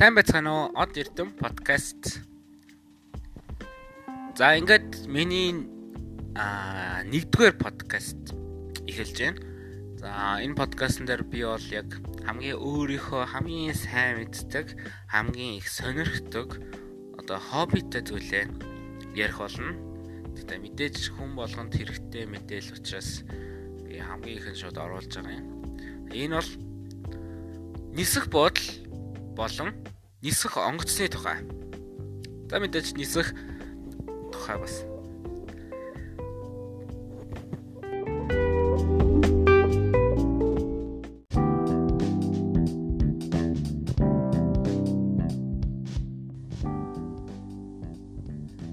Сайн байцгаана уу? Од Эрдэм подкаст. За ингээд миний нэгдүгээр подкаст эхэлж байна. За энэ подкастн дээр би бол яг хамгийн өөрийнхөө хамгийн сайн мэддэг, хамгийн их сонирхдог одоо хоббитэй зүйлээ ярих болно. Тэгтээ мэдээж хүн болгонд хэрэгтэй мэдээлэл учраас би хамгийн ихэн шууд оруулж байгаа юм. Энэ бол нисэх буудал болон нисэх онгоцны тухай. За мэдээж нисэх тухай бас.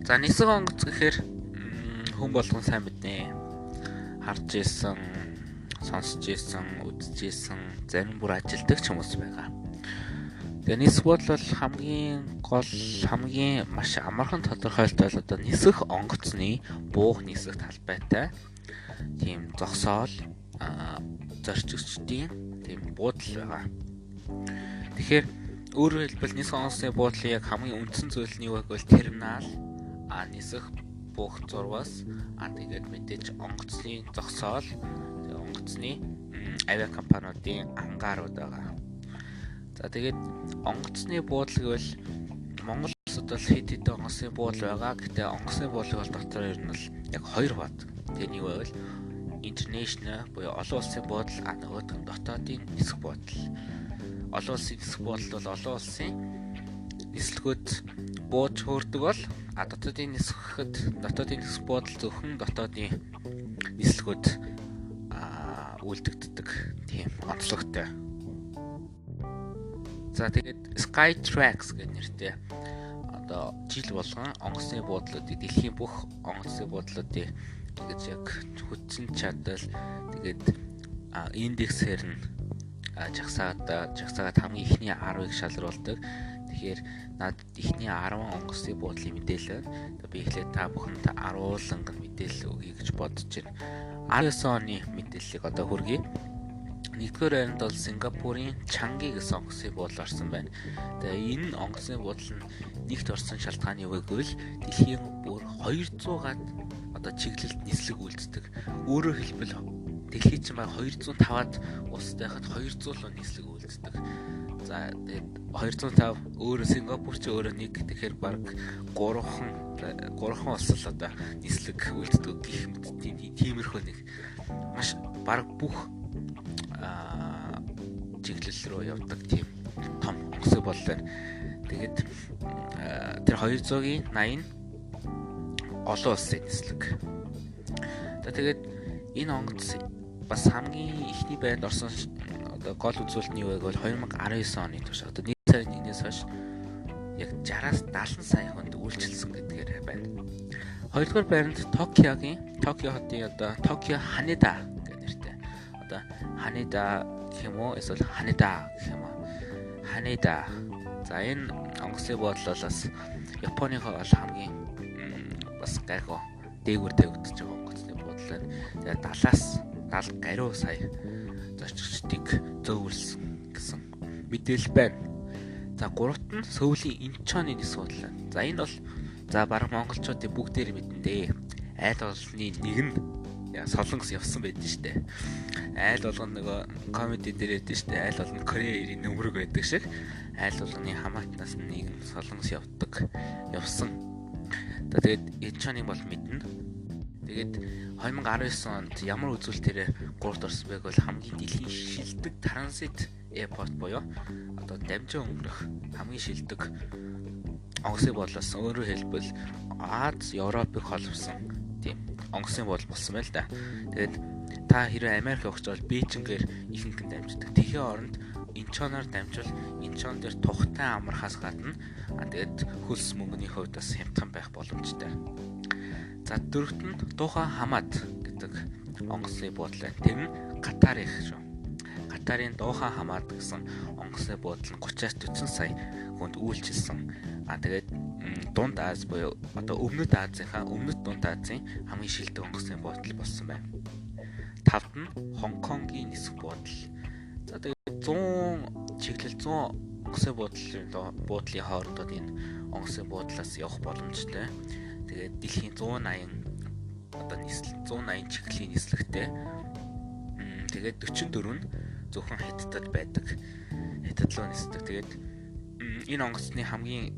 За нисэх онгоц гэхээр хүн болгон сайн мэднэ. Харж ирсэн, сонсч ирсэн, үзэж ирсэн, зарим бүр ажилдаг ч хүмүүс байгаа. Тэгээ нисэх бодол бол хамгийн гол, хамгийн маш амархан тодорхойлтол одоо нисэх онгоцны буух нисэх талбайтай тийм зогсоол зорчигчдын тийм буудал байгаа. Тэгэхээр өөрөөр хэлбэл нисэх онгоцны буудлын яг хамгийн үндсэн зүйл нь юу вэ гэвэл терминал нисэх буух зурвас тэгээд мэдээж онгоцны зогсоол, тэгээ онгоцны авиа компаниудын ангаарууд байгаа. За тэгээд онгоцны буудлыг бол Монгол улсад бол хэд хэдэн онгоцны буудлын байгаа. Гэтэ онгоцны буудлыг бол дотор ер нь бол яг хоёр бат. Тэгээ нэг байвал international буюу олон улсын буудлын нөгөөх нь дотоодын нисэх буудлал. Олон улсын нисэх буудлал бол олон улсын нислэгүүд бууж хөөрдөг бол дотоодын нисэх буудлал зөвхөн дотоодын нислэгүүд үйлдэгддэг тийм онцлогтой. За тэгээд Skytrax гэх нэртэй одоо жил болгон онгоцны буудлуудыг дэлхийн бүх онгоцны буудлуудыг тэгэж яг хүчин чадал тэгээд индексээр нь жагсаагаад хамгийн ихний 10-ыг шалруулдаг. Тэгэхээр надад ихний 10 онгоцны буудлын мэдээлэл би эхлээд та бүхэнд 10 мэдээлэл өгье гэж бодож байна. 19 оны мэдээллийг одоо хүргэе. Нэгдүгээр байранд бол Сингапурын Чанги гэсэн онгоцны буудлын орсон байна. Тэгээ энэ онгоцны буудлал нь нэгт орсон шалтгаан юу вэ гэвэл дэлхийн бүр 200-аад одоо чиглэлд нислэг үйлддэг. Өөрөөр хэлбэл дэлхийд чинь баг 205-аад улстай хахад 200 нислэг үйлддэг. За тэгээд 205 өөрөө Сингапур ч өөрөө нэг тэгэхээр баг 3хан улс л одоо нислэг үйлддэг гэх мэт тиймэрхүү нэг маш баг бүх чиглэл рүү явдаг тийм том онгоцны буудлал байна. Тэгээд тэр 200-ийн 80 нь олон улсын нислэг. Тэгээд энэ онгоц бас хамгийн ихний байранд орсон одоо гол үзүүлэлт нь юу вэ гэвэл 2019 оны турш одоо 1 сарын 1-ээс хойш яг 60-аас 70 сая хүнд үйлчилсэн гэдгээр байна. Хоёрдугаар байранд Токио хотын одоо Токио Ханеда гэх нэртэй. Одоо Ханеда гэх юм уу эсвэл Ханеда гэх юм уу? Ханеда. За энэ онгоцны буудлал бас Японыхоо бол хамгийн бас гайхуу дээгүүр тавигдаж байгаа онгоцны буудлал. Тэгээд 70-аас 70 гаруй сая зорчигчдыг зөөвөрлсөн гэсэн мэдээлэл байна. За гуравт нь Сөүлийн Инчоны нисэх буудлал. За энэ бол баг монголчуудын бүгдээр мэднэ. Айл олонний нэг нь солонгос явсан байдаг штэ. Айл болгон нөгөө комеди дээр байдаг штэ. Айл болгон Корея нөмрөг байдаг шиг. Айл болгоны хамаатнаас нэг нь солонгос явсан. Тэгээд Инчоныг бол мэднэ. Тэгээд 2019 онд ямар үзүүлэлтээр 3-т орсон байг бол хамгийн дэлхийн шилдэг транзит аэропорт буюу одоо дамжин өнгөрөх хамгийн шилдэг онгоцны буудлаас өөрөөр хэлбэл Аз, Европыг холбосон тийм онгоцны буудлал болсон байл да. Тэгээд та хэрвээ Америк явах гэж бол Бээжингээр ихэнх нь дамждаг. Тэхийн оронд Инчоноор дамжвал Инчон дээр тухтай амархаас гадна тэгээд хөлс мөнгөний хувьд бас хямдхан байх боломжтой. За дөрөвт нь Духа Хамад гэдэг онгоцны буудлал. Тэр нь Катар их шүү. Катарын Духа Хамад гэсэн онгоцны буудлал 30-аас 40 сая хүнд үйлчилсэн. Тэгээд Дунд Аз буюу одоо Өмнөд Дунд Азийн хамгийн шилдэг онгоцны буудлал болсон байна. Тавд нь Хонконгийн нисэх буудлал. За тэгээд 100 чиглэл 100 онгоцны буудлын хоорондоо энэ онгоцны буудлаас явах боломжтой. Тэгээд дэлхийн 180 чиглэлийн нислэгтэй. Тэгээд 44 нь зөвхөн Хятадд байдаг. Хятад руу нисдэг. Тэгээд энэ онгоцны хамгийн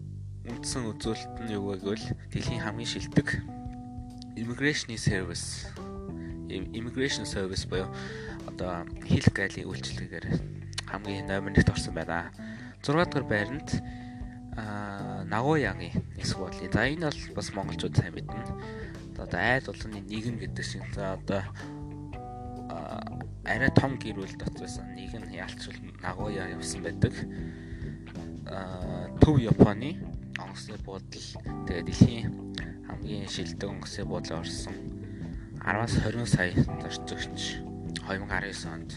үндсэн үзүүлэлт нь юу вэ гэвэл дэлхийн хамгийн шилдэг immigration service буюу одоо хил гайлын үйлчилгээгээр хамгийн номер 1-т орсон байна. 6 дугаар байранд Нагоягийн нисэх буудлын. За энэ бол бас монголчууд сайн мэднэ. Одоо айд улсны нэгэн гэдэг шиг одоо арай том гэр бүл дотроос нэг нь ялчвал Нагоя явсан байдаг. Төв Японы онгоцны буудлал тэгээд дэлхийн хамгийн шилдэг онгоцны буудлаар орсон 10-аас 20 сая зорчигч 2019 онд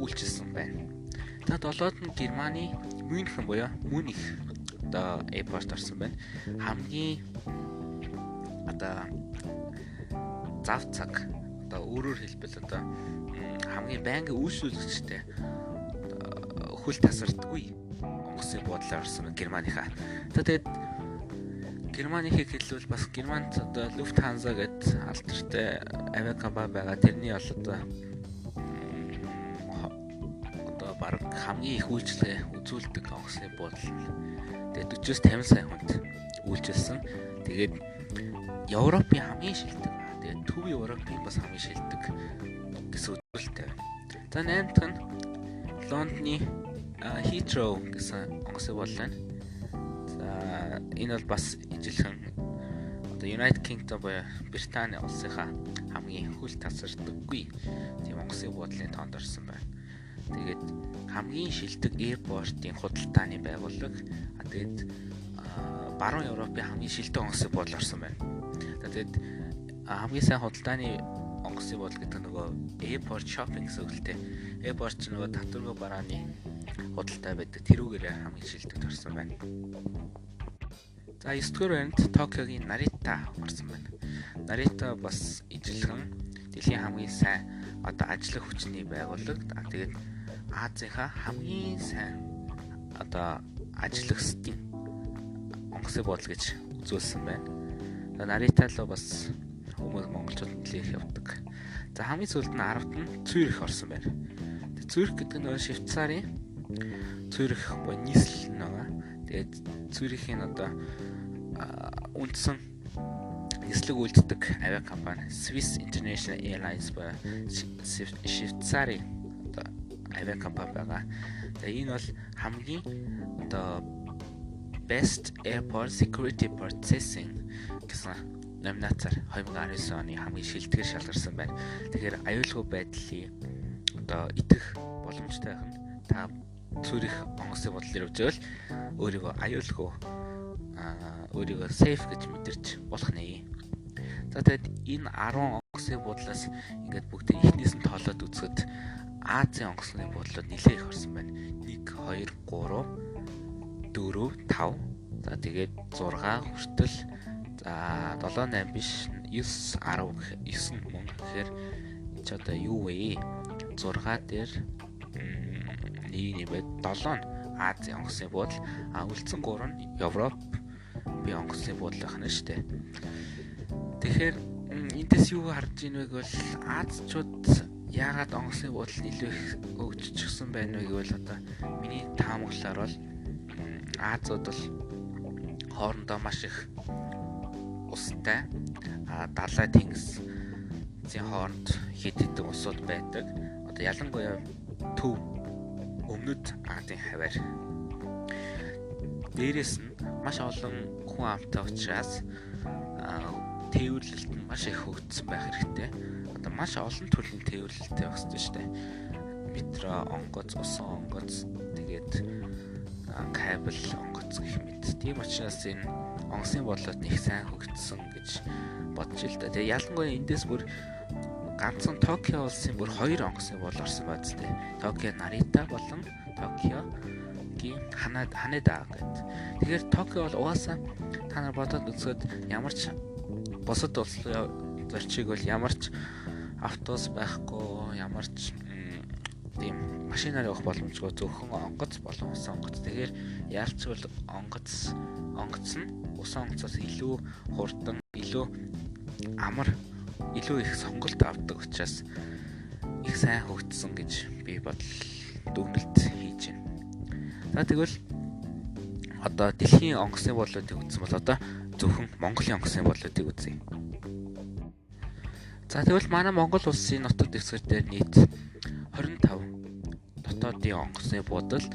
үйлчилсэн байна. Тэгээд долоод нь Германы Мюнхен буюу Мюних одоо airport орсон байна. Хамгийн одоо зав цаг одоо өөрөөр хэлбэл одоо хамгийн байнгын үйлчлүүлэгчтэй хөл тасардаггүй онгоцны буудлаар орсон Германыхаа. Тэгээд Германыхыг хэлвэл бас Германд одоо Lufthansa гэдэг алдартай авиакомпани байгаа. Тэрний бол одоо баг хамгийн их үйлчлэгээ үзүүлдэг онгоцны буудлал. Тэгээд 40-50 сая хүнд үйлчилсэн. Тэгээд Европын хамгийн шилдэг. Тэгээд Төв Европын бас хамгийн шилдэг гэсэн үзүүлэлттэй байна. За 8 дахь нь Лондоны Heathrow гэсэн онгоцны буудлал байна. За энэ бол бас ижилхэн одоо United Kingdom буюу Британи улсынхаа хамгийн хөл тасардаггүй тийм онгоцны буудлын тоонд орсон байна. Тэгээд хамгийн шилдэг airport-ийн худалдааны байгууллага. Тэгээд баруун Европын хамгийн шилдэг онгоцны буудлал орсон байна. Тэгээд хамгийн сайн худалдааны онгоцны буудлал гэдэг нөгөө airport shopping гэсэн үгтэй. Airport ч нөгөө татваргүй барааны худалдаа байдаг. Тэрүүгээр хамгийн шилдэгт орсон байна. За 9 дугаар байранд Токиогийн Нарита орсон байна. Нарита бас ижилхэн дэлхийн хамгийн сайн одоо ажлын хүчний байгууллага. Тэгээд Азийнхаа хамгийн сайн одоо ажиллагчдын онгоцны буудлал гэж үзүүлсэн байна. Нарита руу бас хүмүүс монголчууд нэлээд явдаг. За хамгийн сүүлд нь 10-т нь Цюрих орсон байна. Цюрих гэдэг нь Швейцарын Цюрих буюу нийслэл нэг. Тэгээд Цюрихийн одоо үндсэн нислэг үйлддэг авиакомпани Swiss International Airlines буюу Швейцарын одоо авиакомпани байгаа. Тэгээд энэ бол хамгийн одоо Best Airport Security Processing гэсэн номинацаар 2019 оны хамгийн шилдэгэр шалгарсан байна. Тэгэхээр аюулгүй байдлын одоо идэх боломжтой байх нь та Цюрих онгоцны буудлаар явж өөрийгөө аюулгүй өөрийгөө safe гэж мэдэрч болох нэ. За тэгэд энэ 10 онгоцны буудлаас ингээд бүгдээ ихнээс нь тоолоод үзэхэд Азийн онгоцны буудлууд нэлээд их орсон байна. 1 2 3 4 5 за тэгээд 6 хүртэл за 7 8 биш 9 10 9 мөн гэхээр ч одоо юу вэ? 6 дээр нэмээд 7 нь Азийн онгоцны буудлал үлдсэн 3 нь Европ онгоцны буудлал байна шүү дээ. Тэгэхээр эндээс юу харж ийн вэ гэвэл Азчууд яагаад онгоцны буудлал илүү их өгччихсэн байна вэ гэвэл одоо миний таамаглалаар бол Азууд бол хоорондоо маш их устай далай тэнгисийн хооронд хэд хэдэн усууд байдаг. Одоо ялангуяа төв өмнөд Азийн хаваар. Дээрээс нь маш олон хүн амтай учраас тээвэрлэлт нь маш их хөгжсөн байх хэрэгтэй. Одоо маш олон төрлийн тээвэрлэлтэй байх хэрэгтэй шүү дээ. Метро, онгоц, усан онгоц, тэгээд кабель онгоц гэх мэт. Тийм учраас энэ онгоцны буудлууд их сайн хөгжсөн гэж бодож л да. Тэгээ ялангуяа эндээс бүр ганцхан Токио улсын бүр 2 онгоцны буудлал орсон байд тээ. Токио Нарита болон Токиогийн Ханеда гэдэг. Тэгэхээр Токио бол угаасаа та нар бодоод үзэхэд ямар ч бусад улсын зорчиг бол ямар ч автобус байхгүй, ямар ч тийм машинаар явах боломжгүй зөвхөн онгоц болон усан онгоц. Тэгэхээр яалцвал онгоц нь усан онгоцоос илүү хурдан, илүү амар, илүү их сонголт авдаг учраас их сайн хөгжсөн гэж би дүгнэлт хийж байна. За тэгвэл одоо дэлхийн онгоцны бодлуудыг үзсэн бол одоо зөвхөн Монголын онгоцны бодлуудыг үзье. За тэгвэл манай Монгол улсын нутаг дэвсгэр дээр нийт 25 дотоодын онгоцны буудал,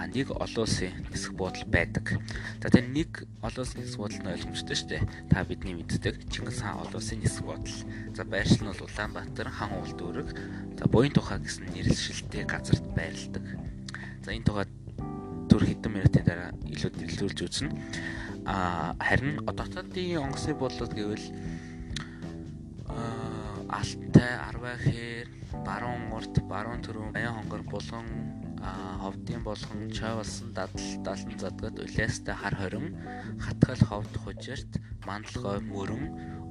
нэг олон улсын нисэх буудал байдаг. За тэр нэг олон улсын нисэх буудал нь ойлгомжтой шүү дээ. Та бидний мэддэг Чингис хаан олон улсын нисэх буудал. За байршил нь бол Улаанбаатар, хан уул дүүрэг. За буян тухай гэсэн нэрлэлшилтэй газарт байрладаг. За энэ тухай түр хэдэн минутын дараа илүү дэлгэрүүлж үзнэ. Харин дотоодын онгоцны буудлууд гэвэл Алтай, Арвай хээр, Баруун урт, Баруун түрүү, Баян хонгор, Булган, Ховдын болгон, Чойвалсан, Дадал, Далан задгад, Улаастай хар хорин, Хатгал, Ховд, Хужирт, Мандалгой, Мөрөн,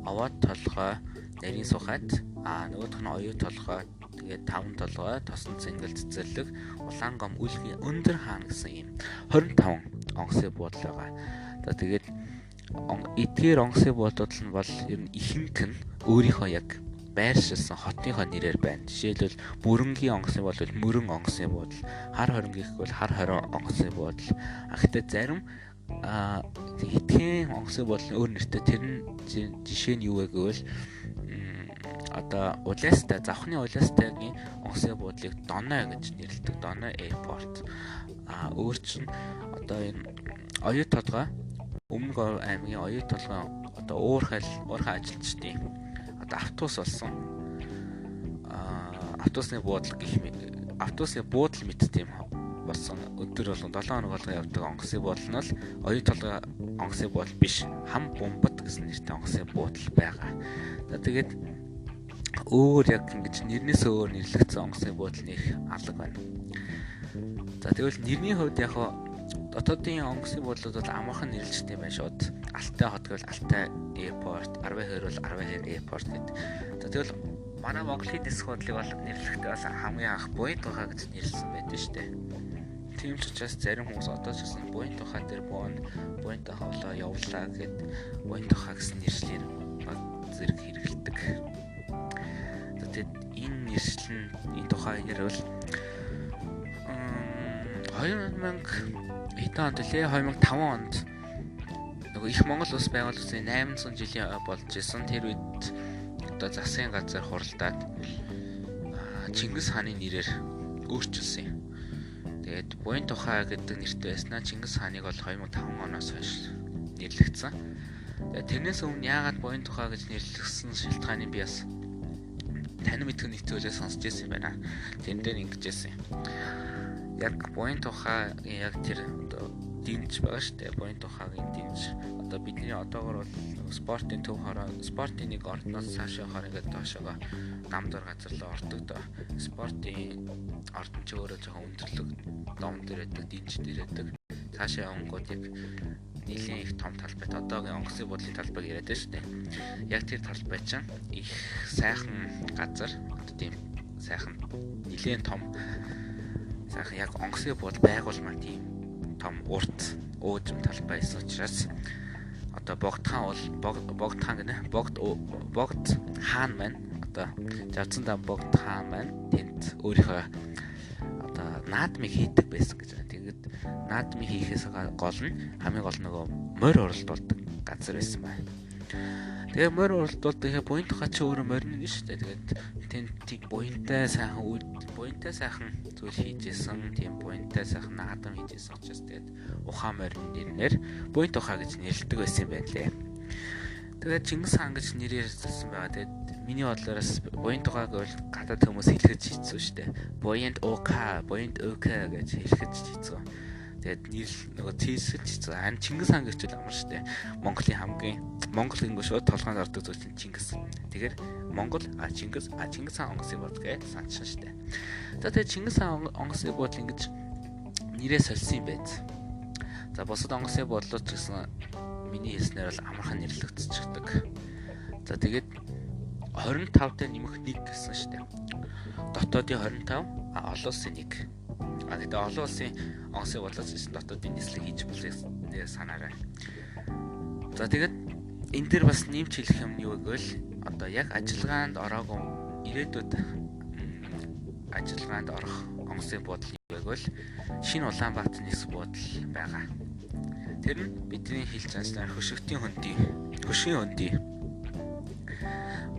Овоод толгой, Нарийн сухад, нөгөөх нь Оюу толгой, тэгээд Таван толгой, Тосон цэнгэл цэцэрлэг, Улаан гом, Үлгийн өндөр хаан гэсэн ийм 25 онгоцны буудал байгаа. За тэгээд эдгээр онгоцны буудал нь бол ер нь ихэнх нь өөрийнхөө яг байршилсан хотынхоо нэрээр байна. Жишээлбэл Мөрөнгийн онгоцны буудал Мөрөн онгоцны буудал, Хар хорин гэх бол Хар хорин онгоцны буудал. Гэхдээ зарим хэдхэн онгоцны буудлын өөр нэртэй тэр нь жишээ нь юу вэ гэвэл одоо Улаастай, Завхны Улаастайгийн онгоцны буудлыг Доной гэж нэрлэдэг. Доной Airport. Өөр чинь одоо энэ Оюу толгой Өмнөг аймгийн Оюу толгой одоо уурхай ажилчдын одоо автобус болсон. Автобусны буудал автобусны буудал мэт тийм болсон. Өдөр болгон 7 хоног болгон явдаг онгоцны буудал нь бол Оюу толгой онгоцны буудал биш. Хам Бумбад гэсэн нэртэй онгоцны буудал байгаа. За тэгээд өөр яг ингэж нэрнээс өөр нэрлэгдсэн онгоцны буудал нэх алга байна. За тэгвэл нэрний хувьд яг дотоодын онгоцны буудлууд бол амархан нэрлэгдсэн юм байна шууд. Алтай хот гэвэл Алтай Airport, Арвай хээр бол Арвай хээр Airport гэдэг. За тэгвэл манай Монголын нисэх буудлыг бол нэрлэхдээ бас хамгийн анх Буян тухай гэж нэрлсэн байдаг шүү дээ. Тийм ч учраас зарим хүмүүс одоо ч гэсэн Буян тухай дээр Буян тухай болоо явуулаа гэхэд Буян тухай гэсэн нэршлэр зэрэг хэрэгэлдэг. За тэгээд энэ нэршил нь энэ тухай ярил 2005 онд лээ 2005 онд нөгөө их Монгол улс байгуулагдсан 800 жилийн болж исэн. Тэр үед одоо засгийн газар хуралдаад Чингис хааны нэрээр өөрчилсөн юм. Тэгээд Буян тухай гэдэг нэртэй байснаа Чингис хааныг бол 2005 оноос хойш нэрлэгдсэн. Тэгээд тэрнээс өмнө яагаад Буян тухай гэж нэрлэгдсэн шалтгааныг би бас тань мэдхэн нэвтрүүлээ сонсч байсан юм байна. Тэн дээр ингэжсэн юм. Яг Буян тухай яг тэр одоо дэмж байгаа шүү дээ. Буян тухайгийн дэмж одоо бидний одоогор бол спортын төв хороо спортын нэг ордноос цаашаа хор ингээд доошоо намдар газарлаа ордог доо. Спортын ордон ч өөрөө жоохон өндөрлөг дом дээр байдаг, дэмж дээр байдаг. Цаашаа явангууд яг нэлийн их том талбайт одоогийн онгоцны буудлын талбайг яриад байна шүү дээ. Яг тэр талбай чинь их сайхан газар одоо тийм сайхан нэлийн том сайхан яг онгоцны буудал байгуулмаа тийм том урт өөжм талбай байсан учраас одоо богд хаан маань одоо Жавцсан дан богд хаан маань тэнд өөрийнхөө одоо наадмыг хийдэг байсан гэж байна. Тэгээд наадмыг хийхээс гол нь хамгийн гол нөгөө морь уралдуулдаг газар байсан байна. Тэгээ морь уралдуулдаг гэхээр буян тухай ч өөрөө морин нь шүү дээ. Тэгээд тэнд буянтай сайхан зүйл хийжсэн, тийм буянтай сайхан наадам хийжсэн учраас тэгээд ухаан морин нэрнээр буян тухай гэж нэрлэдэг байсан юм байна лээ. Тэгээд Чингис хаан гэж нэрээр хэлсэн байгаа. Тэгээд миний бодлоос буян тухай гэвэл гадаад хүмүүс хэлэхэд хийцүү шүү дээ. Буянд уука гэж хэлэхэд хийцүү. Тэгээд нийл нөгөө тийсэж хийцүү. Чингис хаан гэж л амар шүү дээ. Монгол гингөө шууд толгойд ордог зүйл чинь Чингис. Тэгэхээр Монгол Чингис хаан онгоцны буудлыг гэж санчсан шүү дээ. За тэгээд Чингис хаан онгоцны буудлыг ингэж нэрээ сольсон юм байц. За бусад онгоцны буудлууд ч гэсэн миний хэлснээр бол амархан нэрлэгдчихдэг. За тэгээд 25 дээр нэмэх 1 гэсэн шүү дээ. Дотоодын 25, олон улсын нэг. Тэгээд олон улсын онгоцны бодлоос чинь дотоодын нислэг хийж болохыг санаарай. За тэгээд энэ дээр бас нэмж хэлэх юм юу гэвэл одоо яг ажиллагаанд ороогүй ирээдүйд ажиллагаанд орох онгоцны бодол юу гэвэл шинэ Улаанбаатар нисэх бодол байгаа. Тэр нь бидний хэлж байгаа хөшгийн хөндий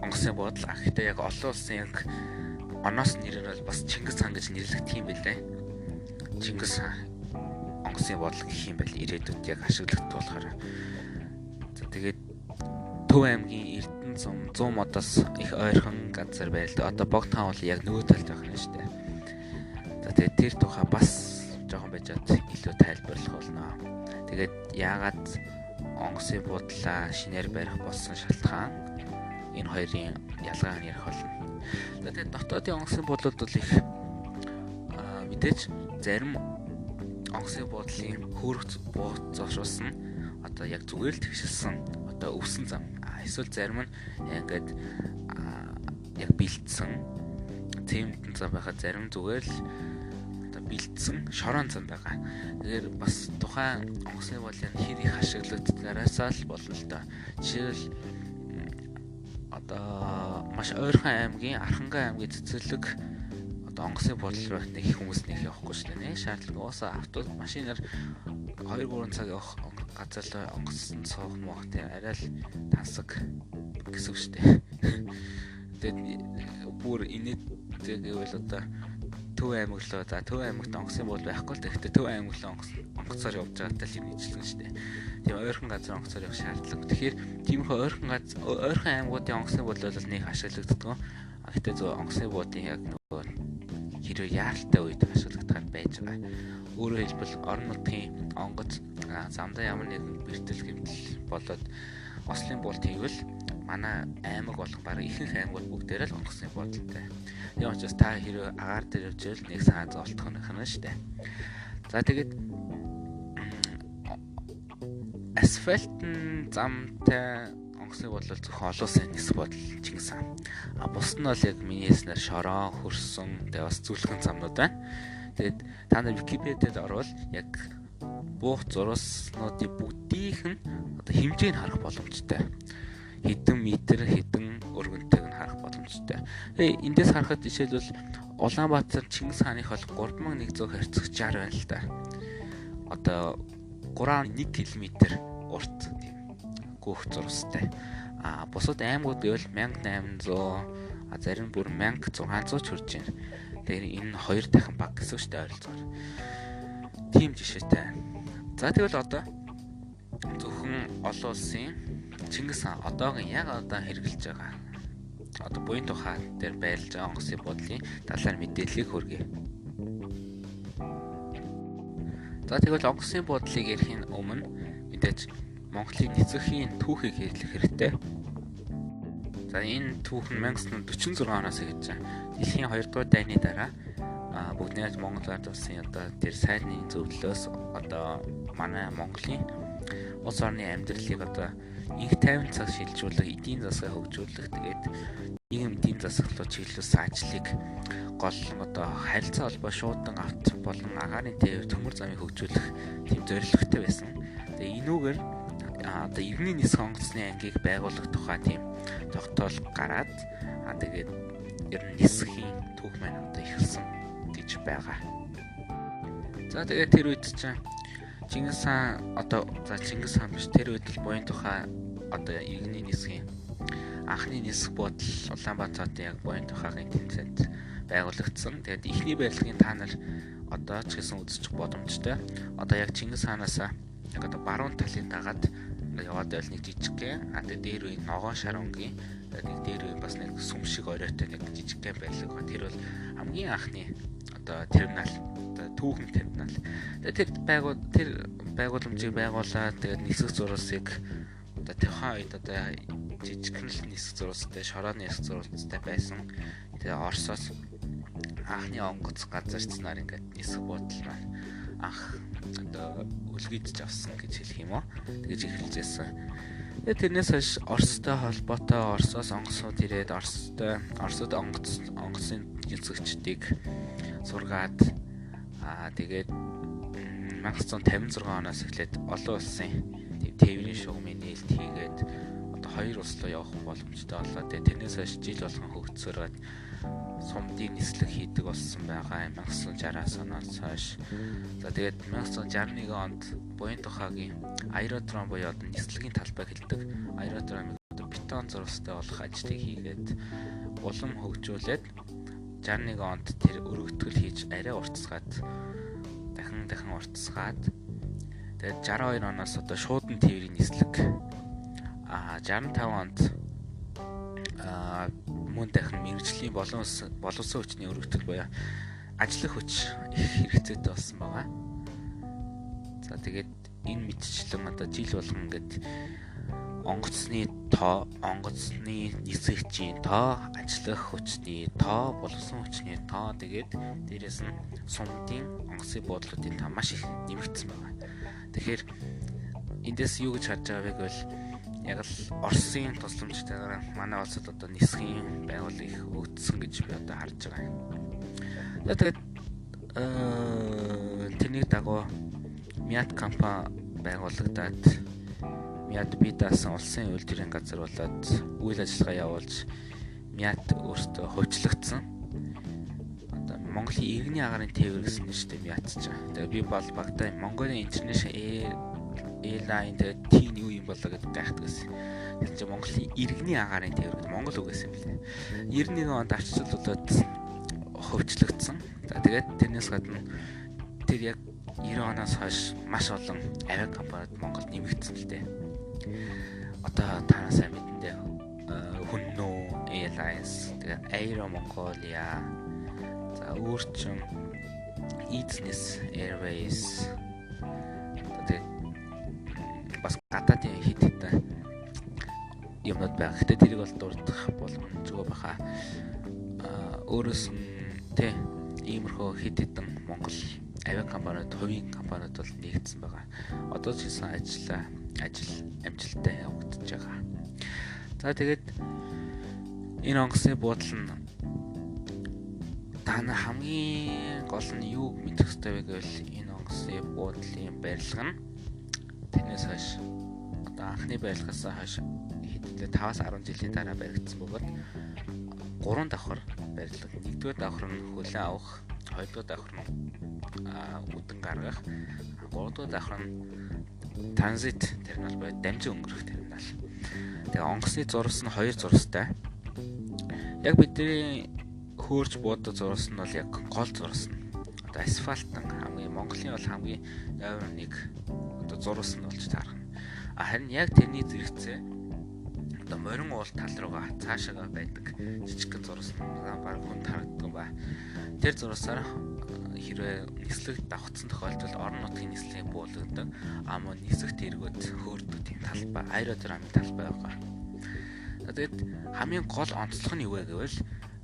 онгоцны бодол. Гэхдээ яг олон улсын яг оноос нэр нь бол бас Чингис хаан гэж нэрлэгдэх юм байлээ. Чингис хаан онгоцны бодол гэх юм байл ирээдүйд яг ашиглагдах болохоор. За тэгээд Төв аймгийн Эрдэнэ зам 100 модоос их ойрхон газар байлаа. Одоо Богдхан бол яг нөгөө талд байх нь шүү дээ. За тэгээд тэр тухай бас жоохон байжгаад илүү тайлбарлах болно. Тэгээд яагаад онгоцны бодлоо шинээр барих болсон шалтгаан энэ хоёрын ялгааг нь ярих болно. За тэгээд дотоодын онгоцны бодлууд бол их мэдээж зарим онгоцны бодлын хөөрөгц бууцуулсан одоо яг зүгээр л тэгшилсэн одоо өвсөн зам. Эсвэл зарим нь ингээд яг бэлдсэн тэмдэн зам байхад зарим зүгээр л одоо бэлдсэн шорон зам байгаа. Тэгэхээр бас тухайн онгоцны бодлын хэр их ашиглагдсараас л болно л доо. Жишээл одоо маш ойрхон аймгийн Архангай аймгийн цэцэрлэг одоо онгоцны бодол руу нэг их хүмүүс нэг явахгүй шүү дээ. Нэг шаардлага уусаа автобус машинаар 2-3 цаг явах газар онгоцсон суух мох тийм арай л тансаг гэсэн үг шүү дээ. Тэгээд бүр инээдэг гэвэл одоо Төв аймаг руу Төв аймагт онгоцны бодол байхгүй л гэхдээ Төв аймаг руу онгоцоор явж байгаатай л юм ижилхэн шүү дээ. Тийм ойрхон газар онгоцоор явах шаардлага. Тэгэхээр тиймэрхүү ойрхон аймагуудын онгоцны бодол бол нэг ашиглагддаг. Гэхдээ зөв онгоцны бодлын яг нөгөө хэрэг яаралтай үед ашиглагдах байж байгаа. Өөрөөр хэлбэл орон нутгийн онгоц замдаа ямар нэгэн бэртэл гэмтэл болоод ослын болт хийвэл манай аймаг болох бараг ихэнх аймагуд бүгдээрээ л онгоцны бодолтой. Тийм учраас та хэрэг агаар дээр явж нэг саан золтох нь хана штэ. За тэгээд асфальтын замтай онгоцны бодол зөвхөн олон улсын нисэх бодол Чингис хаан. Бус нь бол яг миний хэлснээр шорон, хөрсөн, тэгээ бас зүлхэн замнууд байна. Тэгээд та нар Википедиад орвол яг буух зурснуудын бүгдийнх нь одоо хэмжээг харах боломжтой. Хэдэн метр, хэдэн өргөнтэйг нь харах боломжтой. Тэгээ эндээс харахад жишээлбэл Улаанбаатар Чингис хааных бол 3160 байна л да. Одоо 3.1 км урт тийм гүөх зурстай. Бусад аймагуд гэвэл 1800 зарим бүр 1600 ч хүрч байна. Тэгэхээр энэ 2 дахин баг гэсэн үг шүү дээ ойролцоогоор. Тийм жишээтэй. За тэгвэл одоо зөвхөн олон улсын Чингис хаан одоогийн яг одоо хэрэгжилж байгаа одоо буян тухай дээр байлж байгаа онгоцны бодлын талаар мэдээллийг хүргэе. За тэгвэл онгоцны бодлыг ярихын өмнө мэдээж Монголын эцэгхийн түүхийг хэлэх хэрэгтэй. За энэ түүх нь 1946 оноос эхэлж байгаа. Дэлхийн 2 дугаар дайны дараа бүгд найз Монгол ард улсын одоо тэр сайдны зөвлөлөөс одоо манай Монголын улс орны амьдралыг одоо их тайван цаг шилжүүлэх, эдийн засгаа хөгжүүлэх, тэгээд нийгэм эдийн засаг руу чиглүүлэх ажлыг гол одоо харилцаа холбоо шуудан авт болон агаарын тээвэр төмөр замыг хөгжүүлэх тийм зорилготой байсан. Тэгээд энүүгээр одоо иргэний нисэх онгоцны ангийг байгуулах тухай тийм тогтоол гараад тэгээд ер нь нисхийн түүх маань одоо ихэлсэн гэж байгаа. За тэгээд тэр үед чинь Чингис хаан одоо Чингис хаан биш тэр үед л буян тухай одоо иргэний нисхийн анхны нисэх бодол Улаанбаатарт яг буян тухайгийн тэмцээнд байгуулагдсан. Тэгээд ихний барилгын та нар одоо ч гэсэн үзчих боломжтой. Одоо яг Чингис хаанаас яг одоо баруун талын дагаад яваад байл нэг жижигхэн тэгээд дээр үе ногоон шарангийн нэг дээр үе бас нэг сүм шиг оройтой нэг жижигхэн байлаг ба тэр бол хамгийн анхны одоо терминал одоо түүхэн терминал. Тэгээд тэр байгууламжийг байгуулаад тэгээд нисэх зурсыг одоо тухайн үед одоо жижигхэн л нисэх зурстай шорооны нисэх зурстай байсан. Тэгээд Оросоос анхны онгоц газарчнаар ингээд нисэх бодол маань анх одоо үлгийдж авсан гэж хэлэх юм уу. Тэгэж эхэлж байсан. Тэгээд тэрнээс хойш Оростой холбоотой Оросоос онгоцнууд ирээд Оросод онгоцын нисгэгчдийг сургаад тэгээд 1956 оноос эхлээд олон улсын тээврийн шугамын нээлт хийгээд одоо 2 улс руу явах боломжтой боллоо. Тэгээд тэрнээс хойш жил болгон хөгжсөрөөд сумдын нислэг хийдэг болсон байгаа 1960-аас оноос хойш. За тэгээд 1961 онд буян тухайгийн аэродром буюу одоо нислэгийн талбайг хэлдэг аэродромыг одоо бетон зурвастай болох ажлыг хийгээд улам хөгжүүлээд 61 онд тэр өргөтгөл хийж арай уртасгаад дахин уртасгаад тэгээд 62 оноос одоо шуудан тээврийн нислэг 65 онд мөн дахин мэргэжлийн боловсон хүчний өргөтгөл буюу ажиллах хүч их хэрэгцээтэй болсон байгаа. За тэгээд энэ мэтчлэн одоо жил болгон ингээд онгоцны тоо, онгоцны нисгэгчийн тоо, ажиллах хүчний тоо, боловсон хүчний тоо тэгээд дээрэс нь сумдын онгоцны буудлуудын тоо маш их нэмэгдсэн байна. Тэгэхээр эндээс юу гэж харж байгаа вэ гэвэл яг л Оросын тусламжтайгаар манай улсад одоо нисхийн байгууллага их өгдсөн гэж би одоо харж байгаа. Тэгээд тэрний дагуу Мят компани байгуулагдаад Мят бий даасан улсын үйлдвэрийн газар болоод үйл ажиллагаа явуулж Мят өөртөө хувьчлагдсан. Одоо Монголын иргэний агаарын тээвэр гэсэн нэртэй Мят ч. Тэгээд би бол багтаа Mongolia International Airline тэгээд тийм юу юм болоо гэдээ гайхдаг гэсэн. Тэр чинь Монголын иргэний агаарын тээвэр Монгол үг гэсэн юм билээ. 91 онд арчилуулаад хувьчлагдсан. За тэгээд тэрнээс гадна тэр яг 90 оноос хойш маш олон авиа компаниуд Монголд нэмэгдсэн л дээ. Одоо та сайн мэднэ. Хүннөө Airlines, тэгээд Aero Mongolia, за өөрчм Business Airways, тэгээд бас гадаадын хэд хэдэн юмнууд байгаа. Гэтэ тэрийг бол дурдах боломжгүй баха. Өөрөөс нь иймэрхүү хэд хэдэн Монгол авиа компаниуд, хувийн компаниуд бол нэгдсэн байгаа. Одоо ч гэсэн ажил амжилттай явагдаж байгаа. За тэгээд энэ онгоцны буудлал нь та хамгийн гол нь юу мэдэх ёстой вэ гэвэл энэ онгоцны буудлын барилга нь тэрнээс хойш одоо анхны барилгаас хойш хэдүүлээ 5-10 жилийн дараа баригдсан бөгөөд 3 давхар барилга. Нэгдүгээр давхар нь хөлөө авах, хоёрдугаар давхар нь үдэн гаргах, гуравдугаар давхар нь транзит терминал буюу дамжин өнгөрөх терминал. Тэгээ онгоцны зурвас нь 2 зурвастай. Яг бидний хөөрч буудаг зурвас нь бол яг гол зурвас нь. Одоо асфальтан хамгийн Монголын бол хамгийн ойр нэг одоо зурвас нь болж таарна. Харин яг тэрний зэрэгцээ одоо морин уул тал руугаа цаашаа байдаг жижигхэн зурвас баг хүн харагддаг ба. Тэр зурвасаар хэрвээ нислэг давхцсан тохиолдолд орон нутгийн нислэгийн буулгадаг мөн нисэгт эргүүд хөөрдөг тийм талбай аэродромын талбай байгаа. Тэгээд хамгийн гол онцлог нь юу вэ гэвэл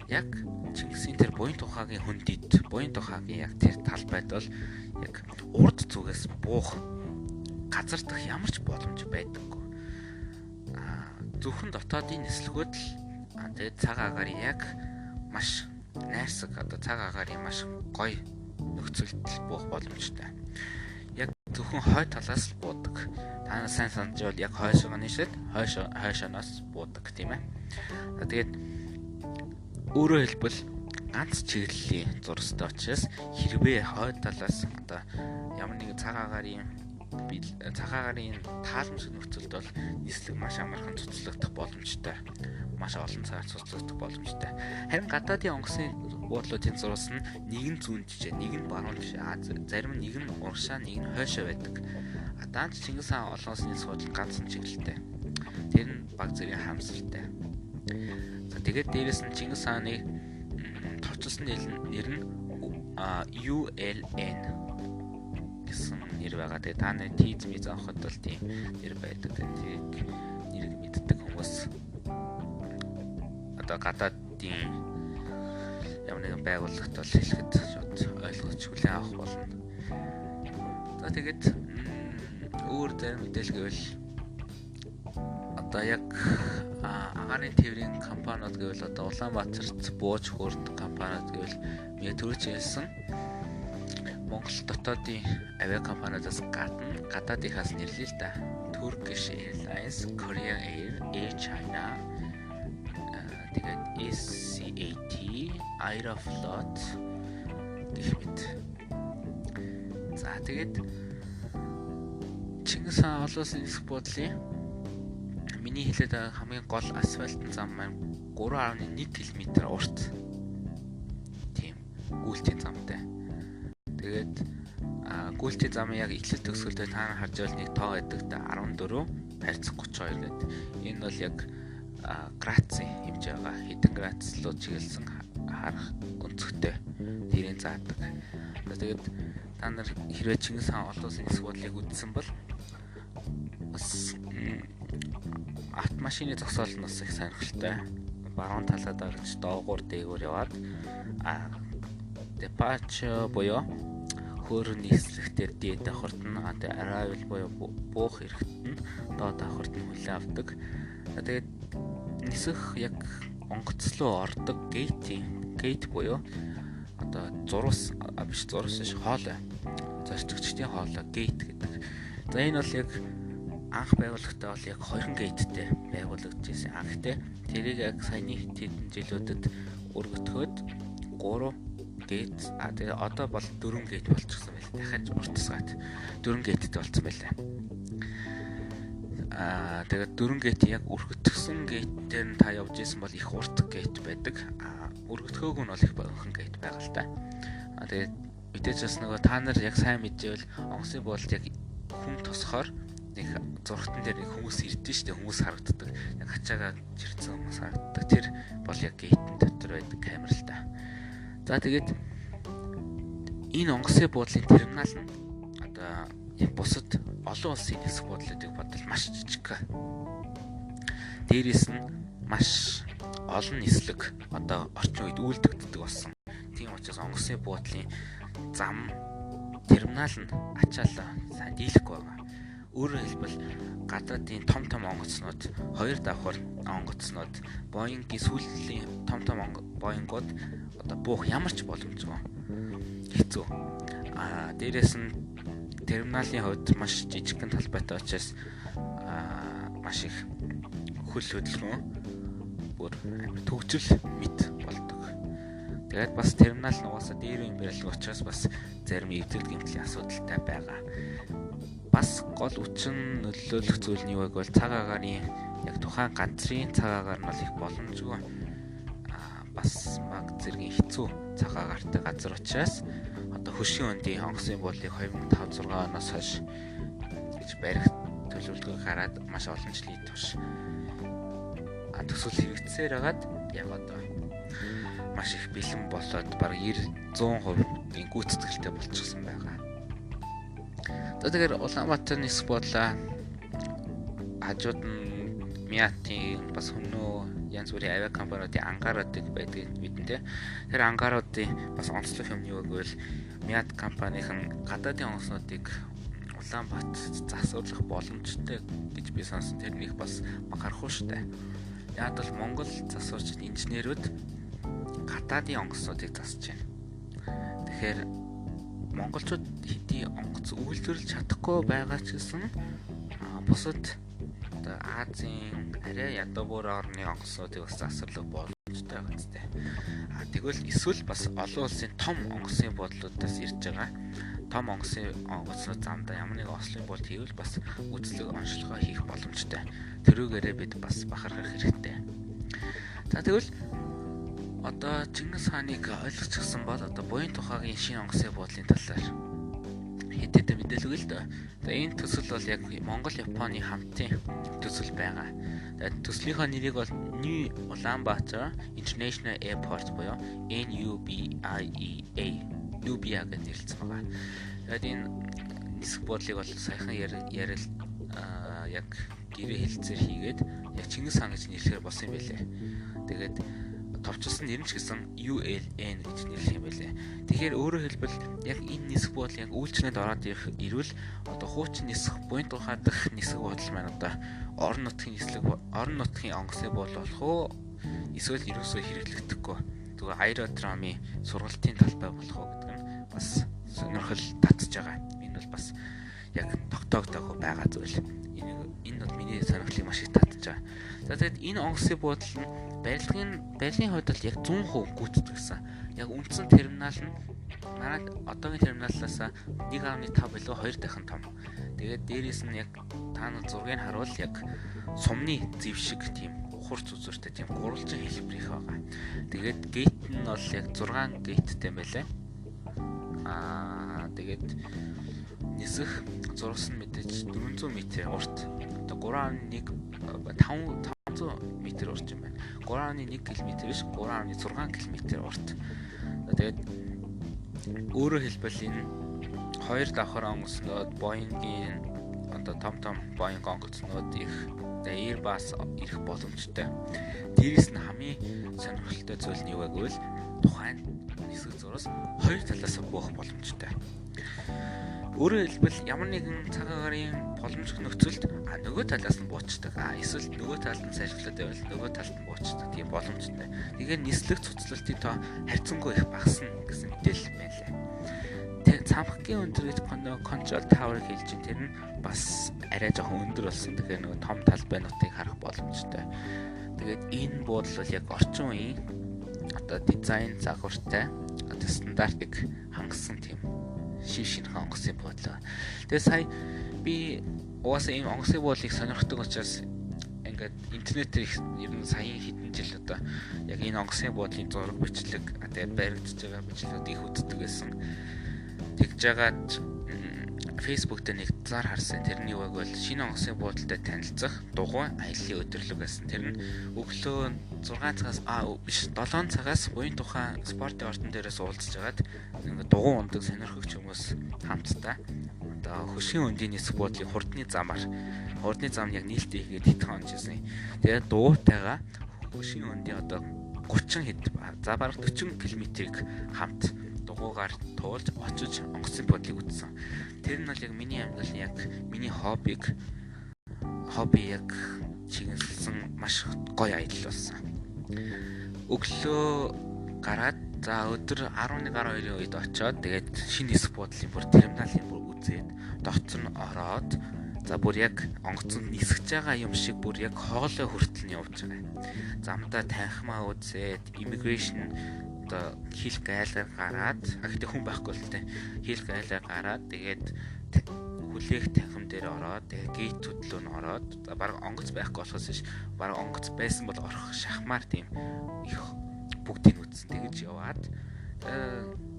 яг Чингисийн тэр буян тухайгийн хүндэд буян тухайгийн яг тэр талбайд бол яг урд зүгээс буух газар дах ямар ч боломж байдаггүй. Зөвхөн дотоодын нислэгүүд л тэгээд цаг агаарын яг маш найрсаг одоо цаг агаарын маш гоё нөхцөлд буух боломжтой. Яг зөвхөн хой талаас л буудаг. Та нар сайн санаж бол яг хойшоо нийшээд хойшоноос буудаг тийм ээ. Тэгээд өөрөөр хэлбэл ганц чиглэлийн зурстай учраас хэрвээ хой талаас одоо ямар нэгэн цаг агаарын тааламжлах нөхцөлд бол нислэг маш амархан цуцлагдах боломжтой. Маш олон цагаар цуцлагдах боломжтой. Харин гадаадын онгоцны буудлуудын зурвас нь нэг нь зүүн жишээ, нэг нь баруун жишээ, зарим нь нэг нь урагшаа, нэг нь хойшоо байдаг. Даанч Чингис хаан олон улсын суудлын ганцхан чиглэлтэй. Тэр нь баг зэргийн харамсалтай. За тэгээд дээрэс нь Чингис хааны товчсон нэр нь ULN гэсэн нэр байгаа. Тэгээд та нарын тийз ми заахад бол тийм нэр байдаг. Тэгээд нэрийг мэддэг хүмүүс одоо гадаадын ямар нэгэн байгууллагт бол хэлэхэд шууд ойлгож хүлээн авах болно. За тэгээд өөр зарим мэдээлэл гэвэл одоо яг агаарын тээврийн компаниуд гэвэл одоо Улаанбаатарт бууж хөөрдөг компаниуд гэвэл түрүүч хэлсэн Монгол дотоодын авиа компаниудаас гадаадынхаас нэрлэе л да. Turkish Airlines, Korean Air, Air China, тэгээд SCAT, Aeroflot гэх мэт. За тэгээд Чингис хаан олон улсын нисэх буудлын миний хэлээд байгаа хамгийн гол асфальтын зам маань 3.1 км урт. Тийм гүйлтийн замтай. Тэгээд гүйлтийн замын яг эхлэл төгсгөлдөө та нар харж байгаа нэг тоо байдаг да 14 харьцах 32 гэдэг. Энэ бол яг градусын хэмжээ байгаа. Хэдэн градус руу чиглэсэн харах өнцгтэй тэрийн заадаг. Тэгээд та нар хэрвээ Чингис хаан олон улсын нисэх буудлыг үзсэн бол бас автомашины зогсоол нь бас их сонирхолтой. Баруун талаа дагаж доогуур дээгүүр яваад departure буюу хөөрөний эслэгтэр дээд давхарт нь arrival буюу буух эрэхт нь доод давхарт нь хүлээн авдаг. Тэгээд нисэх яг онгоцлоо ордог гейт буюу одоо зурвас биш хоолой. Зорчигчдын хоолой гейт гэдэг. За энэ бол яг анх байгууллагатай бол яг 20 гейттэй байгуулагдчихсэн. Анхтэй тэрийг яг саяны хэдэн жилүүдэд өргөтгөөд 3 гейт тэгээ одоо бол 4 гейт болчихсон байл. Дахиад уртсгаад 4 гейттэй болсон байлаа. Тэгээд 4 гейт яг өргөтгсөн гейтээр нь та явж исэн бол их урт гейт байдаг. Өргөтгөөг нь бол их богинохон гейт байгаа л та. Тэгээд мэдээж бас нөгөө та нар яг сайн мэдээвэл онгоцны буудалд яг хүн тосхоор нэг зургатан дээр нэг хүмүүс ирдэ штэ, хүмүүс харагддаг. Яг хачаагаа жирцэн хүмүүс харагддаг. Тэр бол яг гейтэн дотор байдаг камер л та. За тэгээд энэ онгоцны буудлын терминал нь одоо яг бусад олон улсын нисэх буудлуудыг бодвол маш жижиг. Дээрээс нь маш олон нислэг одоо орчин үед үйлдэгддэг болсон. Тийм учраас онгоцны буудлын зам терминал нь ачаалаа сайн дийлэхгүй байгаа. Өөрөөр хэлбэл гадаадын том онгоцнууд, хоёр давхар онгоцнууд, Боингийн сүүлийн том Боингууд одоо буух ямар ч боломжгүй. Хэцүү. Дээрээс нь терминалын хувьд маш жижигхэн талбайтай учраас маш их хөл хөдөлгөөн бүр төгжил мэт болдог. Тэгээд бас терминал нь угаасаа дээр юм барилга учраас бас зарим эвдэл гэмтлийн асуудалтай байгаа. Бас гол үчин нөлөөлөх зүйл нь юу вэ гэвэл цаг агаарын яг тухайн газрын цаг агаар нь бол их боломжгүй. Бас mag зэргийн хэцүү цаг агаартай газар учраас одоо хөшийн өндийн онгоцны буудлыг 2005-6 оноос хойш гэж барих төлөвлөгөө гараад маш олон жилийн турш төсөл хэрэгцээр хагаад яг одоо маш их бэлэн болоод баг 90-100% гүйцэтгэлтэй болчихсон байгаа. За тэгэхээр Улаанбаатар нисэх буудлаа хажууд нь Мятийн бас өмнөө янз бүрийн авиа компаниудын ангаруудыг байдаг бидэнтэй. Тэр ангаруудын бас онцлог юм юу гэвэл Мят компанийн гадаадын онгоцнуудыг Улаанбаатарт засварлах боломжтой гэж би сонсон. Тэрнийг бас анхаарахгүй шүү дээ. Яг бол Монгол засварч инженерүүд гадаадын онгоцнуудыг засж байна. Тэгэхээр монголчууд хэдий онгоц үйлдвэрлэж чадахгүй байгаа ч гэсэн бусад одоо Азийн арай ядуу бүр орны онгоцнуудыг бас засварлах боломжтой байгаа зү. Тэгвэл эсвэл бас олон улсын том онгоцны буудлуудаас ирж байгаа том онгоцнууд замдаа ямар нэг ослын буулт хийвэл бас үзлэг онцлогоо хийх боломжтой. Тэрүүгээрээ бид бас бахархах хэрэгтэй. За тэгвэл одоо Чингис хааныг ойлгочихсон бол одоо буян тухайгийн шинэ онгоцны буудлын талаар хэдийдээ мэдээлэл өгье л дөө. Тэгээ энэ төсөл бол яг Монгол Японы хамтын төсөл байгаа. Тэгээд төслийнхөө нэрийг бол New Ulaanbaatar International Airport буюу NUBIA гэж нэрлэсэн байгаа. Тэгээд энэ нисэх буудлыг бол саяхан ярил яг гэрээ хэлцээр хийгээд яг Чингис хаан гэж нэрлэхээр болсон юм байлээ. Тэгээд товчилсан нэр нь ч гэсэн ULN гэж нэрлэх юм байлээ. Тэгэхээр өөрөөр хэлбэл яг энэ нисэх буудал яг үйлчлэгэнд ороод ирвэл одоо хуучин нисэх, буян тухай дах нисэх буудал маань одоо орон нутгийн онгоцны буудал болох уу? Эсвэл ерөөсөө хэрэглэгдэхгүй. Тэгвэл аэродромын сургалтын талбай болох уу гэдэг нь бас сонирхол татж байгаа. Энэ бол бас яг тогтоогдоогүй байгаа зүйл. Энэ бол миний сонирхлыг маш их татж байгаа. За тэгэд энэ онгоцны буудал нь барилгын хувьд бол яг 100% гүйцэтгэсэн. Яг үндсэн терминал нь манай одоогийн терминалаас 1.5 билүү 2 дахин том. Тэгээд дээрээс нь яг та нар зургийг харуул яг сумны зэв шиг тийм хурц үзүүртэй тийм гурвалжин хэлбэр их байгаа. Тэгээд гейт нь бол яг 6 гейттэй байлаа. Тэгээд нисэх зурсан мэдээж 400 м урт. Одоо 3.1 500 м урт юм байна. 3.1 км биш 3.6 км урт. Тэгээд өөрөөр хэлбэл энэ хоёр давхар онгоцнууд Boeing-ийн одоо том Boeing онгоцнууд их Airbus ирэх боломжтой. Дээрээс нь хамгийн сонирхолтой зүйл нь юу вэ гэвэл тухайн нисэх зураас хоёр талаас буух боломжтой. Өөрөөр хэлбэл ямар нэгэн цаг агаарын боломжтой нөхцөлд нөгөө талаас нь буучдаг. Эсвэл нөгөө талд нь сайжруулаад байвал нөгөө талд нь буучдаг тийм боломжтой. Тэгэхээр нислэг цуцлалтын тоо харьцангуй их багасна гэсэн мэдээлэл байлаа. Цамхгийн өндөр гэж control tower хэлж чинь тэр нь бас арай жоохон өндөр болсон. Тэгэхээр нөгөө том талбайнуудыг харах боломжтой. Тэгээд энэ буудал бол яг орчин үеийн одоо дизайн загвартай одоо стандартыг хангасан тийм шинэ онгоцны буудлаа. Тэгээ сая би угаасаа ийм онгоцны буудлыг сонирхдаг учраас ингээд интернетээр ер нь саяын хэдэн жил одоо яг энэ онгоцны буудлын зураг бичлэг тэгээд баригдаж байгаа бичлэгүүд их үздэг байсан. Тэгж жагаад Facebook дээр нэг зар харсан. Тэрний үг бол шинэ онгоцны буудалтай танилцах дугуй аяллаа өдөрлөг гэсэн. Тэр нь өглөө 6 цагаас биш 7 цагаас буян тухайн спортын ордон дээрээс уулзж жагаад ингээд дугуй ундаг сонирхогч хүмүүс хамтдаа одоо хөшийн өндийн нисэх буудлын хурдны зам яг нийлдээ хийгээд итгэн онжсэн. Тэгээд дугуйтайгаа хөшийн өндийн одоо 30 хэд за бараг 40 км-ийг хамт дугуйгаар туулж очиж онгоцны буудлыг үзсэн. Тэр нь бол яг миний амьдрал яг миний хобби яг чиглэсэн маш гоё аялал болсон. Өглөө гараад за өдөр 11-12-ийн үед очиод тэгээд шинэ нисэх буудлын бүр терминалын бүр үзээд дотор нь ороод за бүр яг онгоцонд нисэж байгаа юм шиг бүр яг хоолой хүртэл нь явж байгаа. Замдаа танхимаа үзээд immigration одоо хил гайлаар гараад гэхдээ хүн байхгүй л тэ хил гайлаар гараад тэгээд хүлээх танхим дээр ороод тэгээд гейт төдлөө нь ороод баг онгоц байхгүй болохоос биш баг онгоц байсан бол орох шахмаар тийм их бүгдийг үзсэн тэгэж яваад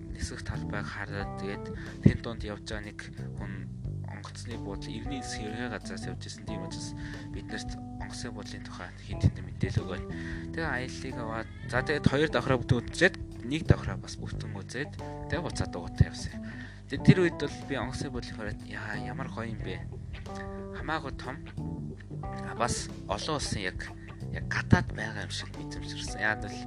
нисэх талбайг хараад тэгээд тэн донд явж байгаа нэг хүн онгоцны буудлын иргэний сэргээ газраас явж исэн тийм учраас биднэрт онгоцны буудлын тухай хэд хэдэн мэдээлэл өгөөд тэгээ аяллыг аваад за тэгээд хоёр давхраа бүтэн үзээд нэг давхраа бас бүтэн үзээд тэгээ буцаад дугуйтай явсан. Тэгээд тэр үед бол би онгоцны буудлыг хараад ямар гоё юм бэ? Хамаагүй том бас олон улсын яг гадаад байгаа юм шиг мэдрэмжэрсэн. Яг л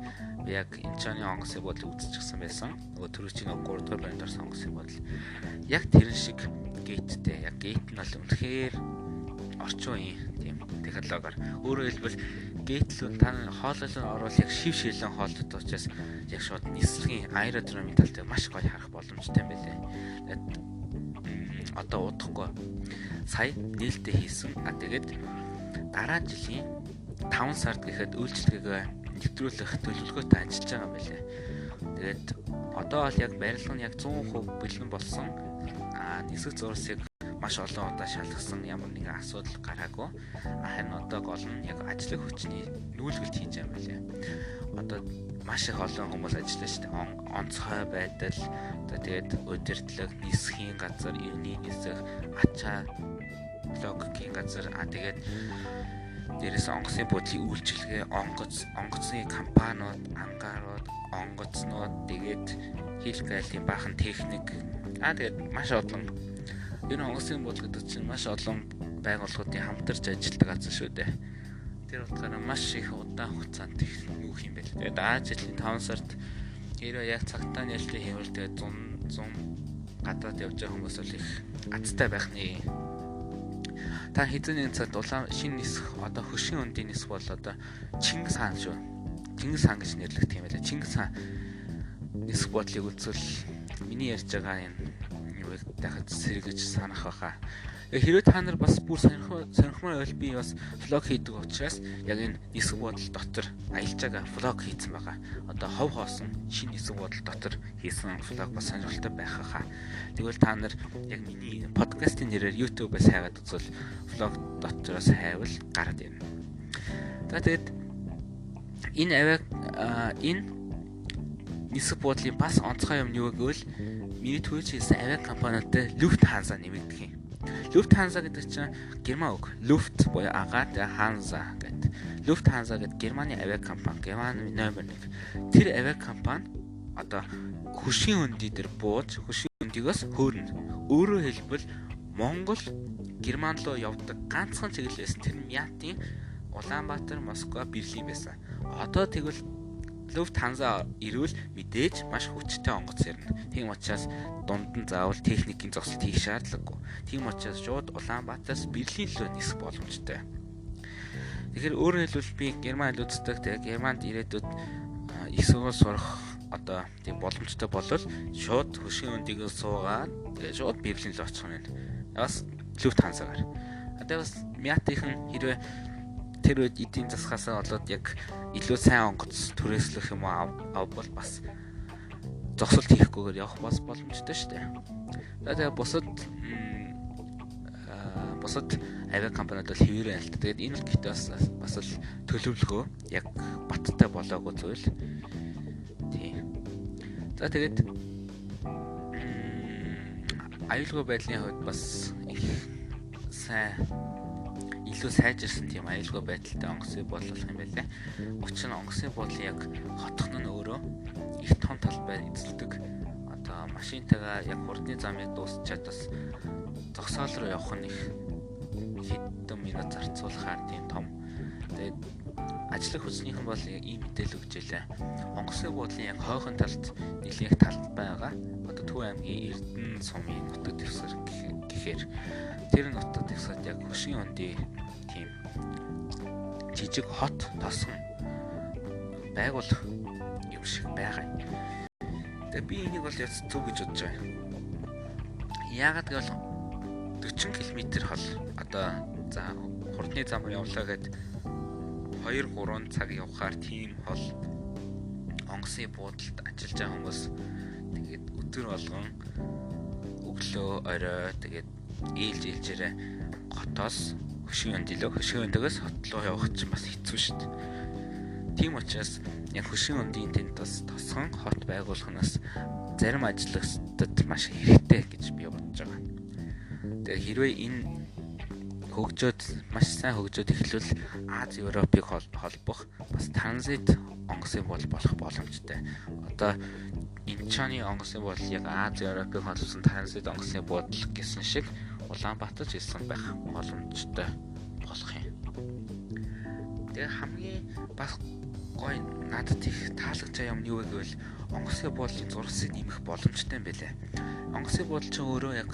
би яг Инчоны онгоцны буудлыг үзчихсэн байсан. Нөгөө төрөчийн 3 дугаар байранд орсон онгоцны буудлал. Яг тэрэн шиг гейттэй. Яг гейт нь бол үнэхээр орчин үеийн тийм технологиор. Өөрөөр хэлбэл гейт л та хоолойлон оруул яг шив шилэн хоолтод учраас яг шууд нислэгийн аэродромын талтай маш гоё харах боломжтой юм байлээ. Одоо удахгүй сая нээлттэй хийсэн. Тэгээд дараа жилийн 5 сард гэхэд үйлчлэгээ нэвтрүүлэх төлөвлөгөөтэй ажиллаж байгаа юм байлээ. Тэгээд одоо бол яг барилга нь яг 100% бэлэн болсон. Нисэх зурсыг маш олон удаа шалгасан ямар нэгэн асуудал гараагүй. Харин одоо гол нь яг ажлын хүчний нүүлгэлт хийж байгаа юм байлээ. Одоо маш их олон хүмүүс ажиллаж штэ. Онцгой байдал, тэгээд удирдлага, нисхийн газар, иргэний нисэх, ачаа логикийн газар, тэгээд дээрээс онгоцны буудлын үйлчилгээ, онгоцны компаниуд, ангаарууд, онгоцнууд, тэгээд хил гайлын баахан техник, тэгээд маш олон энэ онгоцны буудлын гэдэг чинь маш олон байгууллагуудын хамтарч ажилладаг газар шүү дээ. Тэр утгаараа маш их удаан хугацаанд нүүх юм байл. Тэгээд Аз жилийн 5 сард хэрвээ яг цагтаа нээлттэй хийвэл тэгээд 100 гадаад явж байгаа хүмүүс бол их азтай байх нэ. Та хэзээ нэг цагт улаан шинэ нисэх одоо хөшийн өндийн нисэх бол одоо Чингис хаан шүү. Чингис хаан гэж нэрлэгдэх юм байлаа. Чингис хаан нисэх бодлыг үзвэл миний ярьж байгаа юм юу дахиад сэргэж санах байхаа. Хэрвээ та нар бас бүр сонирхмоор байвал би бас влог хийдэг учраас яг энэ нисэх бодол дотор аялж байгаа влог хийсэн байгаа. Одоо хов хоосон шинэ нисэх бодол дотор хийсэн влог бас сонирхолтой байх хаа. Тэгвэл та нар яг миний подкастын нэрээр YouTube-ээс хайгаад үзвэл влог дотроос хайвал гараад ирнэ. За тэгээд энэ нисэх бодлын бас онцгой юм юу гэвэл миний түүж хийсэн авиа компаниудтай Lufthansa нэмэгдэх юм. Lufthansa гэдэг чинь герман үг. Luft буюу агаад Hansa гэдэг. Lufthansa гэдэг Германы авиа компани, Германы номер 1. Тэр авиа компани одоо хөшийн өндий дээр бууж хөшийн өндийгөөс хөөрнө. Өөрөөр хэлбэл Монгол Герман руу явдаг ганцхан чиглэлээс тэр Мятын Улаанбаатар, Москва, Берлин байсан. Одоо тэгвэл Lufthansa ирвэл мэдээж маш хүчтэй онгоц ирнэ. Тийм учраас дунд нь заавал техникийн зогсолт хийх шаардлагагүй. Тийм учраас шууд Улаанбаатараас Берлин рүү нисэх боломжтой. Тэгэхээр өөрөөр хэлбэл би Германд үздэг. Тэгээ Германд ирээдүйд их сургууль сурах одоо тийм боломжтой болол шууд хөшийн өндийгөө суугаад тэгээ шууд Берлин рүү очих юм. Бас Lufthansa-гаар. Одоо бас Мятынхан хэрвээ тэр үед эдийн засгаасаа болоод яг илүү сайн онгоц түрээслэх юм авбал бас зогсолт хийхгүйгээр явах бас боломжтой шүү дээ. За тэгээ бусад авиа компаниуд бол хэвээрээ л. Тэгээд энэ л гэхдээ бас л төлөвлөгөө яг баттай болоогүй зүйл. Тийм. За тэгээд аюулгүй байдлын хувьд бас их сайн илүү сайжирсан тийм аюулгүй байдалтай онгоцыг бодлох юм байлаа. Учир нь онгоцын бодлын яг хотхон нь өөрөө их том талбай эзэлдэг. Одоо машинтайгаа яг хурдны замыг дуусчаад бас зогсоол руу явах нь их хэдэн минут зарцуулахаар тийм том. Тэгээд ажлын хүчнийхэн бол ийм мэдээлэл өгч илээ. Онгоцын бодлын яг хойхон талд нэлээх талбай байгаа. Одоо Төв аймгийн Эрдэнэ сумын нутаг дэвсгэр гэхээр тэр нутаг дэвсгэрт яг хөшийн өндий тийм жижиг хот тосгон байгуулах юм шиг байгаа. Тэгээ би энийг бол яц зөв гэж бодож байгаа. Яагаад гэвэл 40 км хол одоо за хурдны замаар явлаа гэд 2-3 цаг явхаар тийм хол онгоцны буудалд ажиллаж байгаа хүмүүс тэгээд өдөр болгон өглөө орой тэгээд ээлжээрээ хотоос хөшийн өндөөс хот руу явах чинь бас хэцүү шүү дээ. Тийм учраас яг хөшийн өндийн тэнд тосгон хот байгуулахнаас зарим ажлагчдад маш хэрэгтэй гэж би бодож байгаа. Тэгээ хэрвээ энэ маш сайн хөгжөөд эхлүүл Аз Европыг холбох бас транзит онгоцын болох боломжтой. Одоо Инчоны онгоцны буудал яг Аз Европыг холбосон транзит онгоцны буудал гэсэн шиг Улаанбаатар ирсэн байх боломжтой болох юм. Тэгээ хамгийн бас гоё надад их таалагдж байгаа юм юу гэвэл онгоцны буудлын зурсыг нэмэх боломжтой юм байлээ. Онгоцны буудал чинь өөрөө яг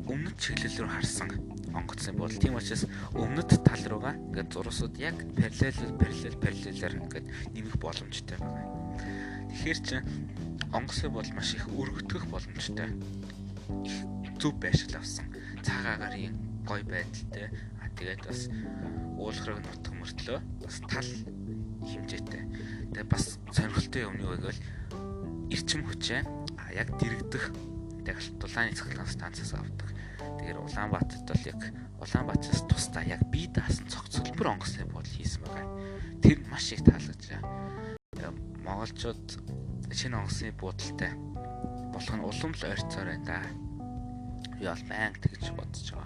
өмнөд чиглэл рүү харсан онгоцны буудал. Тийм учраас өмнөд тал руугаа ингээд зурсууд яг параллелаар ингээд нэмэх боломжтой байгаа. Тэгэхээр чи онгоцны буудал маш их өргөдгөх боломжтой. Их зөв байшил авсан. Цагаан агарын гоё байдалтай. Тэгээд бас уулахрыг нутг мөртлөө бас тал хэмжээтэй. Тэгээд бас сонирхолтой юм юу гэвэл эрчим хүчээ яг дэрэгдэх дулааны цахилгаан станцаас авдаг. Тэгэхээр Улаанбаатарт бол яг Улаанбаатараас тусдаа яг бие даасан цогцлбор онгоцны буудал хийсэн байгаа. Тэр маш их таалагдж байгаа. Монголчууд шинэ онгоцны буудалтай болох нь улам л ойрцоор байна да. Би бол баян тэгж бодож байгаа.